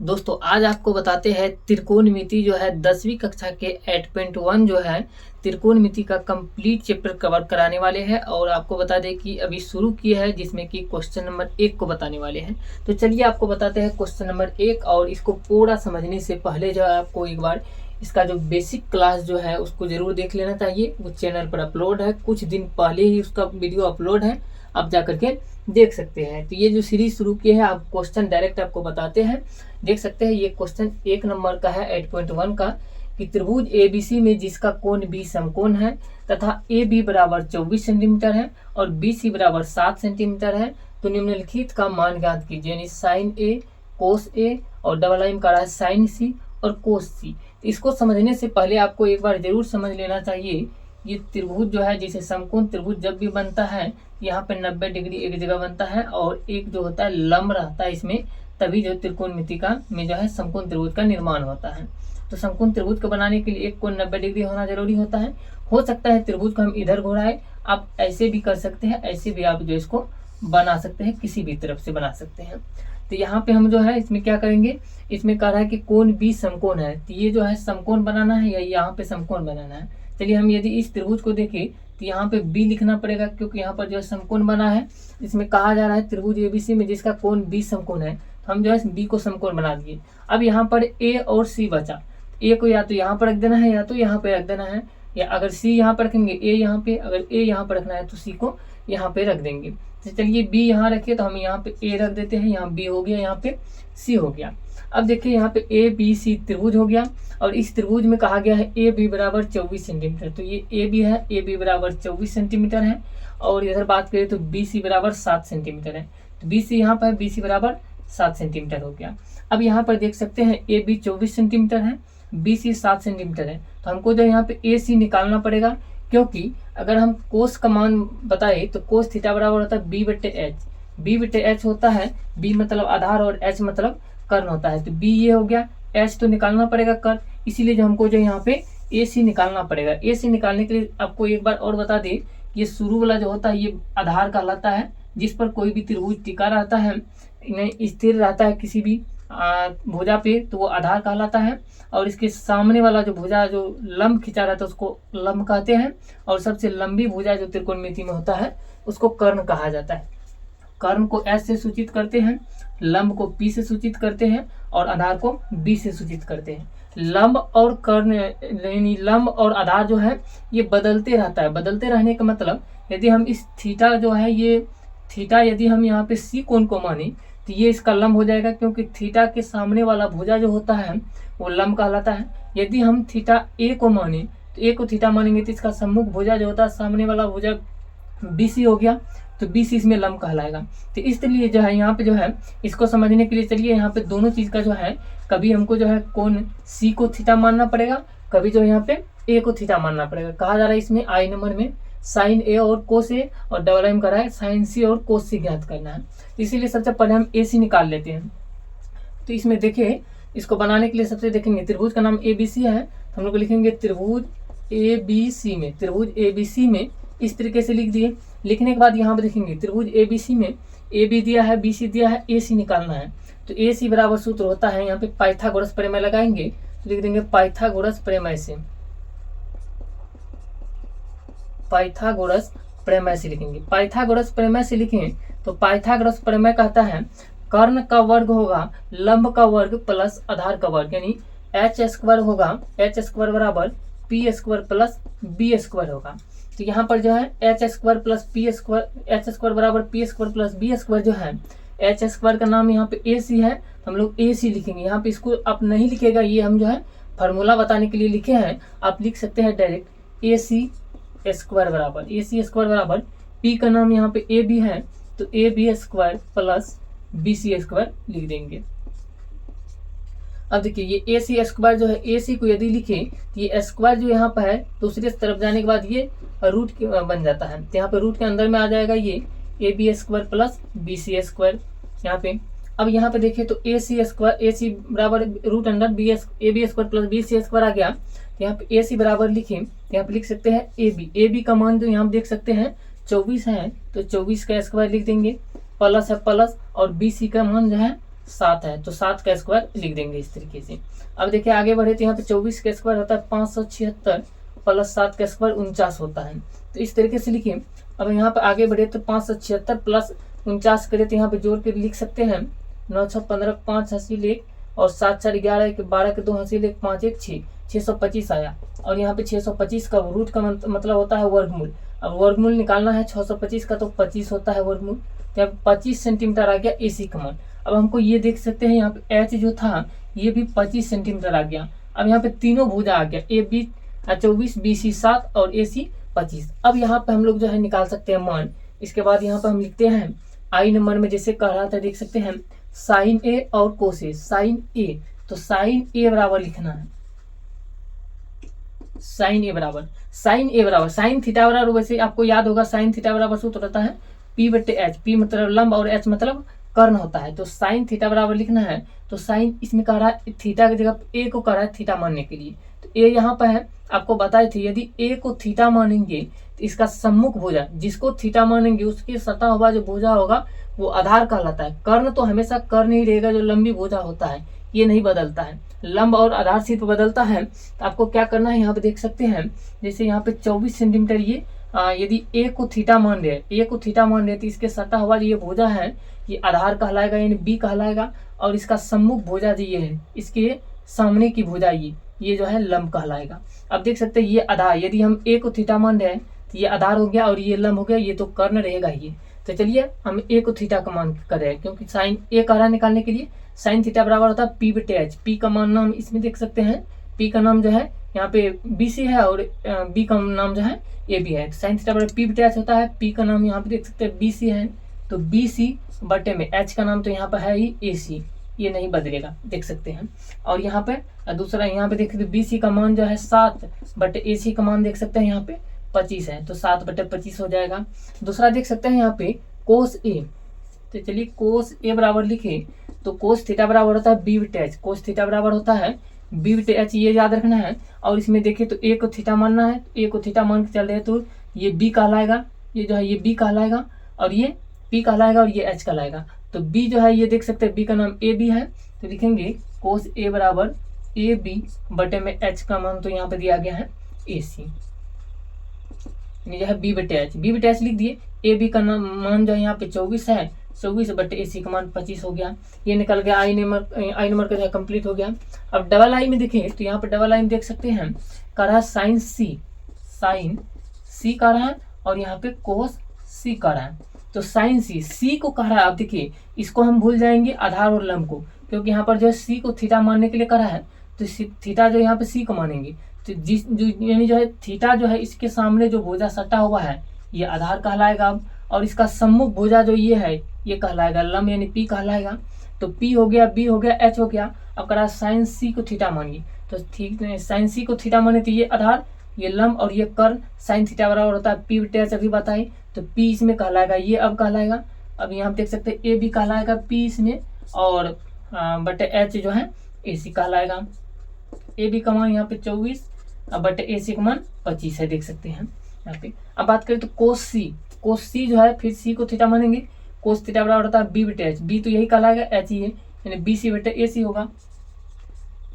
दोस्तों आज आपको बताते हैं त्रिकोणमिति जो है 10वीं कक्षा के 8.1 जो है त्रिकोणमिति का कंप्लीट चैप्टर कवर कराने वाले हैं। और आपको बता दें कि अभी शुरू किया है जिसमें कि क्वेश्चन नंबर 1 को बताने वाले हैं। तो चलिए आपको बताते हैं क्वेश्चन नंबर 1। और इसको पूरा समझने से पहले जो है आपको एक बार इसका जो बेसिक क्लास जो है उसको जरूर देख लेना चाहिए। वो चैनल पर अपलोड है, कुछ दिन पहले ही उसका वीडियो अपलोड है, आप जा करके देख सकते हैं। तो ये जो सीरीज शुरू की है आप क्वेश्चन डायरेक्ट आपको बताते हैं, देख सकते हैं। ये क्वेश्चन 1 नंबर का है 8.1 का कि त्रिभुज ABC में जिसका कोण B समकोण है तथा AB बराबर 24 सेंटीमीटर है और BC बराबर 7 सेंटीमीटर है, तो निम्नलिखित का मान ज्ञात कीजिए। यानी साइन A कोस A और डबल लाइन का रहा है साइन C और कोस C। इसको समझने से पहले आपको एक बार जरूर समझ लेना चाहिए ये त्रिभुज जो है, जैसे समकोण त्रिभुज जब भी बनता है यहाँ पे 90 डिग्री एक जगह बनता है और एक जो होता है लंब रहता है इसमें, तभी जो त्रिकोणमिति का में जो है समकोण त्रिभुज का निर्माण होता है। तो समकोण त्रिभुज को बनाने के लिए एक कोण 90 डिग्री होना जरूरी होता है। हो सकता है त्रिभुज को हम इधर घुराए, आप ऐसे भी कर सकते हैं, ऐसे भी आप जो इसको बना सकते हैं, किसी भी तरफ से बना सकते हैं। तो यहाँ पे हम जो है इसमें क्या करेंगे, इसमें कह रहा है कि कोण B समकोण है, तो ये जो है समकोण बनाना है या यहाँ पे समकोण बनाना है। चलिए हम यदि इस त्रिभुज को देखें तो यहाँ पे B लिखना पड़ेगा, क्योंकि यहाँ पर जो है समकोण बना है। इसमें कहा जा रहा है त्रिभुज ABC में जिसका कोण B समकोण है, तो हम जो है B को समकोण बना दिए। अब यहाँ पर A और C बचा, A को या तो यहाँ पर रख देना है या तो यहाँ पे रख देना है, या अगर C यहाँ पर रखेंगे A यहाँ पे, अगर A यहाँ पर रखना है तो C को यहाँ पे रख देंगे। तो चलिए B यहाँ रखिए, तो हम यहाँ पे A रख देते हैं, यहाँ B हो गया, यहाँ पे C हो गया। अब देखिए यहाँ पे ABC त्रिभुज हो गया और इस त्रिभुज में कहा गया है AB बराबर 24 सेंटीमीटर, तो ये AB है, AB बराबर 24 सेंटीमीटर है। और इधर बात करें तो BC बराबर 7 सेंटीमीटर है, तो BC यहाँ पर BC बराबर 7 सेंटीमीटर हो गया। अब यहाँ पर देख सकते हैं AB 24 सेंटीमीटर है, BC 7 सेंटीमीटर है, तो हमको जो यहाँ पे AC निकालना पड़ेगा, क्योंकि अगर हम कोस का मान बताए तो कोस थीटा बराबर होता है B/H होता है, B मतलब आधार और H मतलब कर्ण होता है। तो B ये हो गया, H तो निकालना पड़ेगा कर्ण, इसीलिए जो हमको जो यहाँ पे AC निकालना पड़ेगा। AC निकालने के लिए आपको एक बार और बता दें, ये शुरू वाला जो होता है ये आधार कहलाता है, जिस पर कोई भी त्रिभुज टिका रहता है, स्थिर रहता है किसी भी भुजा पे, तो वो आधार कहलाता है। और इसके सामने वाला जो भुजा जो लंब खिंचा रहता है उसको लंब कहते हैं, और सबसे लंबी भुजा जो त्रिकोणमिति में होता है उसको कर्ण कहा जाता है। कर्ण को S से सूचित करते हैं, लंब को P से सूचित करते हैं और आधार को B से सूचित करते हैं। लंब और कर्ण यानी लंब और आधार जो है ये बदलते रहता है। बदलते रहने का मतलब यदि हम इस थीटा जो है ये थीटा यदि हम यहाँ पे C कोण को माने तो ये इसका लंब हो जाएगा, क्योंकि थीटा के सामने वाला भुजा जो होता है वो लंब कहलाता है। यदि हम थीटा A को माने तो A को थीटा मानेंगे तो इसका सम्मुख भुजा जो होता है सामने वाला भुजा BC हो गया, तो BC इसमें लंब कहलाएगा। तो इसलिए जो है यहाँ पे जो है इसको समझने के लिए चलिए यहाँ पे दोनों चीज का जो है, कभी हमको जो है कोण C को थीटा मानना पड़ेगा, कभी जो यहाँ पे A को थीटा मानना पड़ेगा। कहा जा रहा है इसमें I नंबर में साइन A और कोस A और डबल लाइन कर रहा है साइन C और कोस C ज्ञात करना है। इसीलिए सबसे पहले हम AC निकाल लेते हैं। तो इसमें देखिए इसको बनाने के लिए सबसे देखेंगे त्रिभुज का नाम ABC है, तो हम लोग लिखेंगे त्रिभुज ABC में इस तरीके से लिख दिए। लिखने के बाद यहाँ पे देखेंगे त्रिभुज ABC में AB दिया है, BC दिया है, AC निकालना है। तो AC बराबर सूत्र होता है, यहाँ पे पाइथागोरस प्रमेय लगाएंगे तो लिख देंगे पाइथागोरस प्रमेय से, पाइथागोरस प्रमेय से लिखेंगे। पाइथागोरस प्रमेय से लिखें तो पाइथागोरस प्रमेय कहता है कर्ण का वर्ग होगा लंब का वर्ग प्लस आधार का वर्ग, यानी H स्क्वायर होगा, H स्क्वायर बराबर P square plus B square होगा। तो यहाँ पर जो है H square plus P square, H square बराबर P square plus B square जो है, H स्क्वायर का नाम यहाँ पे AC है, हम लोग AC लिखेंगे। यहाँ पे इसको आप नहीं लिखेगा, ये हम जो है फार्मूला बताने के लिए लिखे हैं, आप लिख सकते हैं डायरेक्ट AC स्क्वायर बराबर P का नाम यहाँ पे AB है, तो AB square plus BC square लिख देंगे। अब देखिए ये AC स्क्वायर जो है, AC को यदि लिखे तो ये स्क्वायर जो यहाँ पर है दूसरी तरफ जाने के बाद ये रूट बन जाता है, तो यहाँ पे रूट के अंदर में आ जाएगा ये AB square plus BC square यहाँ पे। अब यहाँ पे देखिए तो AC बराबर root under AB square plus BC square आ गया, तो यहाँ पे AC बराबर लिखें, यहाँ पे लिख सकते हैं AB का मान जो यहाँ देख सकते हैं 24 है, तो 24 का स्क्वायर लिख देंगे, प्लस है प्लस, और BC का मान जो है 7 है, तो 7 का स्क्वायर लिख देंगे इस तरीके से। अब देखिए आगे बढ़े तो यहाँ पे 24 का स्क्वायर होता है 576 प्लस 7 का स्क्वायर 49 होता है, तो इस तरीके से लिखिए। अब यहाँ पे आगे बढ़े तो 576 प्लस 49 करे तो यहाँ पे जोड़ के लिख सकते हैं 9 6 15 5 हासिल 1 और 7 4 11 के 12 के 2 हासिल 1 5 1 6 625 आया। और यहाँ पे 625 का रूट का मतलब होता है वर्गमूल। अब वर्गमूल निकालना है 625 का, तो 25 होता है वर्गमूल, तो यहाँ 25 सेंटीमीटर आ गया AC का मान। अब हमको ये देख सकते हैं यहाँ पे H जो था ये भी 25 सेंटीमीटर आ गया। अब यहाँ पे तीनों भुजा आ गया, AB 24 BC 7 और AC 25। अब यहाँ पे हम लोग जो है निकाल सकते हैं मान। इसके बाद यहाँ पे हम लिखते हैं I नंबर में जैसे कह रहा था, देख सकते हैं साइन A और कोस A। साइन A, तो साइन A बराबर लिखना है, साइन A बराबर साइन थीटा बराबर, वैसे आपको याद होगा साइन थीटा बराबर सूत्र रहता है P/H। P मतलब लंब और H मतलब कर्ण होता है, तो साइन थीटा बराबर लिखना है। तो साइन इसमें कह रहा है थीटा की जगह A को कह रहा है थीटा मानने के लिए, तो A यहाँ पर है, आपको बताए थे यदि A को थीटा मानेंगे तो इसका सम्मुख भुजा, जिसको थीटा मानेंगे उसके सटा हुआ जो भुजा होगा वो आधार कहलाता है। कर्ण तो हमेशा कर्ण ही रहेगा, जो लंबी भुजा होता है ये नहीं बदलता है, लंब और आधार सिर्फ बदलता है। तो आपको क्या करना है, यहाँ पे देख सकते हैं जैसे यहाँ पे 24 सेंटीमीटर ये यदि A को थीटा मान रहे तो इसके सटा हुआ जो ये भुजा है ये आधार कहलाएगा, यानी B कहलाएगा। और इसका सम्मुख भुजा जो ये है, इसके सामने की भुजा ये जो है लंब कहलाएगा। अब देख सकते हैं ये आधार, यदि हम A को थीटा मान रहे हैं तो ये आधार हो गया और ये लंब हो गया, ये तो कर्ण रहेगा ये। तो चलिए हम A को थीटा का मान कर रहे हैं, क्योंकि साइन A का निकालने के लिए साइन थीटा बराबर होता है P/H। P का मान नाम इसमें देख सकते हैं, P का नाम जो है यहाँ पे BC है और B का नाम जो है AB है। साइन थीटा बराबर P/H होता है, P का नाम यहाँ पे देख सकते हैं BC है, तो BC बटे में H का नाम तो यहाँ पे है ही AC, ये नहीं बदलेगा, देख सकते हैं। और यहाँ पे दूसरा यहाँ पे देख सकते हैं BC का मान जो है 7 बटे AC का मान देख सकते हैं यहाँ पे 25 है, तो 7 बटे 25 हो जाएगा। दूसरा देख सकते हैं यहाँ पे कोस A, तो चलिए कोस A बराबर लिखे तो कोस थीटा बराबर होता है B/H। कोस थीटा बराबर होता है B/H, ये याद रखना है। और इसमें देखिए तो A को थीटा मानना है, A को थीटा मान के चल रहे हैं तो ये B कहलाएगा, ये जो है ये B कहलाएगा और ये P कहलाएगा और ये H कहलाएगा। तो B जो है ये देख सकते हैं B का नाम AB है, तो लिखेंगे कोस A बराबर AB बटे में H का मान तो यहाँ पे दिया गया है AC, जो है B/H लिख दिए। AB का मान जो है यहाँ पे 24 है, 24 बटे AC का मान 25 हो गया, ये निकल गया। आई नंबर का जो है कंप्लीट हो गया। अब डबल आई में देखें तो यहाँ पे डबल आई में देख सकते हैं कर रहा है साइन C कर रहा है और यहाँ पे कोस C कर रहा है, तो साइन C को कह रहा है। अब देखिए इसको हम भूल जाएंगे आधार और लंब को, क्योंकि यहाँ पर जो है C को थीटा मानने के लिए करा है, तो थीटा जो यहाँ पे C को मानेंगे, तो यानी जो है थीटा जो है इसके सामने जो भुजा सटा हुआ है ये आधार कहलाएगा। और इसका सम्मुख भुजा जो ये है ये कहलाएगा लंब, यानी P कहलाएगा। तो P हो गया, B हो गया, H हो गया। अब करा साइन C को थीटा मानिए, तो ठीक साइन C को थीटा माने तो ये आधार, ये लंब और ये कर्ण। साइन थीटा बराबर होता है P/H, अभी बताए, तो P इसमें कहलाएगा, ये अब कहलाएगा। अब यहाँ देख सकते हैं AB कहलाएगा P इसमें, और बटे H जो है AC कहलाएगा। AB का मान यहाँ पे 24 बटे AC का मान 25 है, देख सकते हैं यहाँ पे। अब बात करें तो कोस C जो है फिर C को थीटा मानेंगे, कोस थीटा बराबर होता है B/H। B तो यही कहलाएगा, H ही है, यानी BC बटे AC होगा,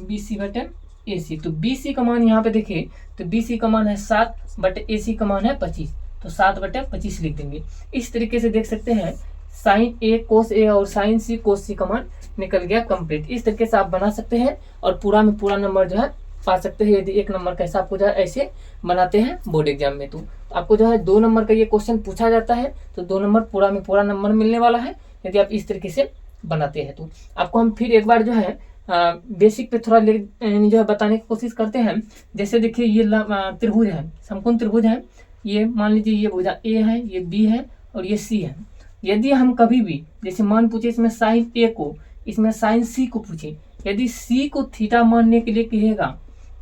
BC बटे AC। तो BC का मान यहाँ पे देखें तो BC का मान है 7 बटे AC का मान है 25, तो 7 बटे 25 लिख देंगे। इस तरीके से देख सकते हैं साइन A कोस A और साइन C कोस C का मान निकल गया कंप्लीट। इस तरीके से आप बना सकते हैं और पूरा में पूरा नंबर जो है पा सकते हैं। यदि 1 नंबर का हिसाब को जो है ऐसे बनाते हैं बोर्ड एग्जाम में, तो आपको जो है 2 नंबर का ये क्वेश्चन पूछा जाता है, तो 2 नंबर पूरा में पूरा नंबर मिलने वाला है यदि आप इस तरीके से बनाते हैं। तो आपको हम फिर एक बार जो है बेसिक पे थोड़ा जो है बताने की कोशिश करते हैं। जैसे देखिए ये त्रिभुज है, समकोण त्रिभुज है, ये मान लीजिए ये भुजा A है, ये B है और ये C है। यदि हम कभी भी जैसे मान पूछे इसमें साइन A को, इसमें साइन C को पूछे, यदि C को थीटा मानने के लिए कहेगा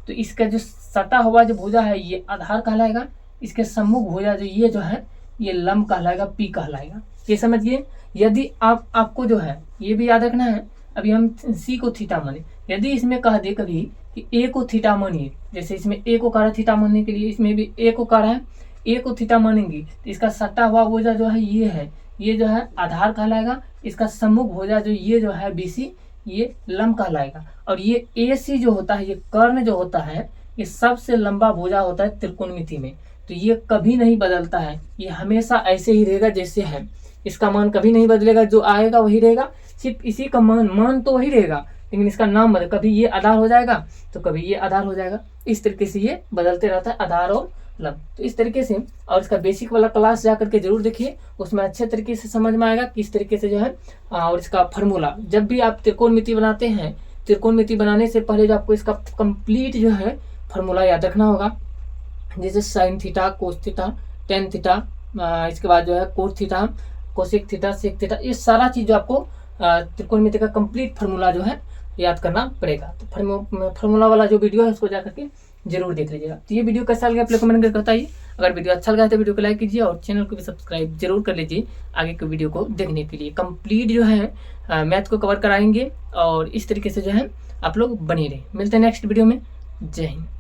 तो इसका जो सटा हुआ जो भुजा है ये आधार कहलाएगा, इसके सम्मुख भुजा जो है ये लंब कहलाएगा, P कहलाएगा। ये समझिए। यदि आपको जो है ये भी याद रखना है, अभी हम C को थीटा माने, यदि इसमें कह दे कभी कि A को थीटा मानिए, जैसे इसमें A को कह रहा थीटा मानने के लिए, इसमें भी A को कह रहा है, A को थीटा मानेंगे तो इसका सटा हुआ भुजा जो है ये है, ये जो है आधार कहलाएगा। इसका सम्मुख भुजा जो ये जो है BC ये लंब कहलाएगा। और ये AC जो होता है, ये कर्ण जो होता है, ये सबसे लंबा भुजा होता है त्रिकोणमिति में। तो ये कभी नहीं बदलता है, ये हमेशा ऐसे ही रहेगा जैसे है। इसका मान कभी नहीं बदलेगा, जो आएगा वही रहेगा, सिर्फ इसी का मान तो वही रहेगा, लेकिन इसका नाम बदल, कभी ये आधार हो जाएगा तो कभी ये आधार हो जाएगा। इस तरीके से ये बदलते रहता है, आधार और लंब। तो इस तरीके से, और इसका बेसिक वाला क्लास जा करके जरूर देखिए, उसमें अच्छे तरीके से समझ में आएगा किस तरीके से जो है। और इसका फार्मूला, जब भी आप त्रिकोणमिति बनाते हैं, त्रिकोणमिति बनाने से पहले जो आपको इसका कंप्लीट जो है फार्मूला याद रखना होगा। जैसे sine theta, cos theta, tan theta, इसके बाद जो है cos theta, cosec theta, sec theta, ये सारा चीज जो आपको त्रिकोणमिति का कंप्लीट फार्मूला जो है याद करना पड़ेगा। तो फार्मूला वाला जो वीडियो है उसको जाकर के जरूर देख लीजिएगा। तो ये वीडियो कैसा लगा आप लोग कमेंट करके बताइए। अगर वीडियो अच्छा लगा तो वीडियो को लाइक कीजिए और चैनल को भी सब्सक्राइब जरूर कर लीजिए आगे के वीडियो को देखने के लिए। कंप्लीट जो है मैथ को कवर कराएंगे और इस तरीके से जो है आप लोग बने रहे। मिलते हैं नेक्स्ट वीडियो में। जय हिंद।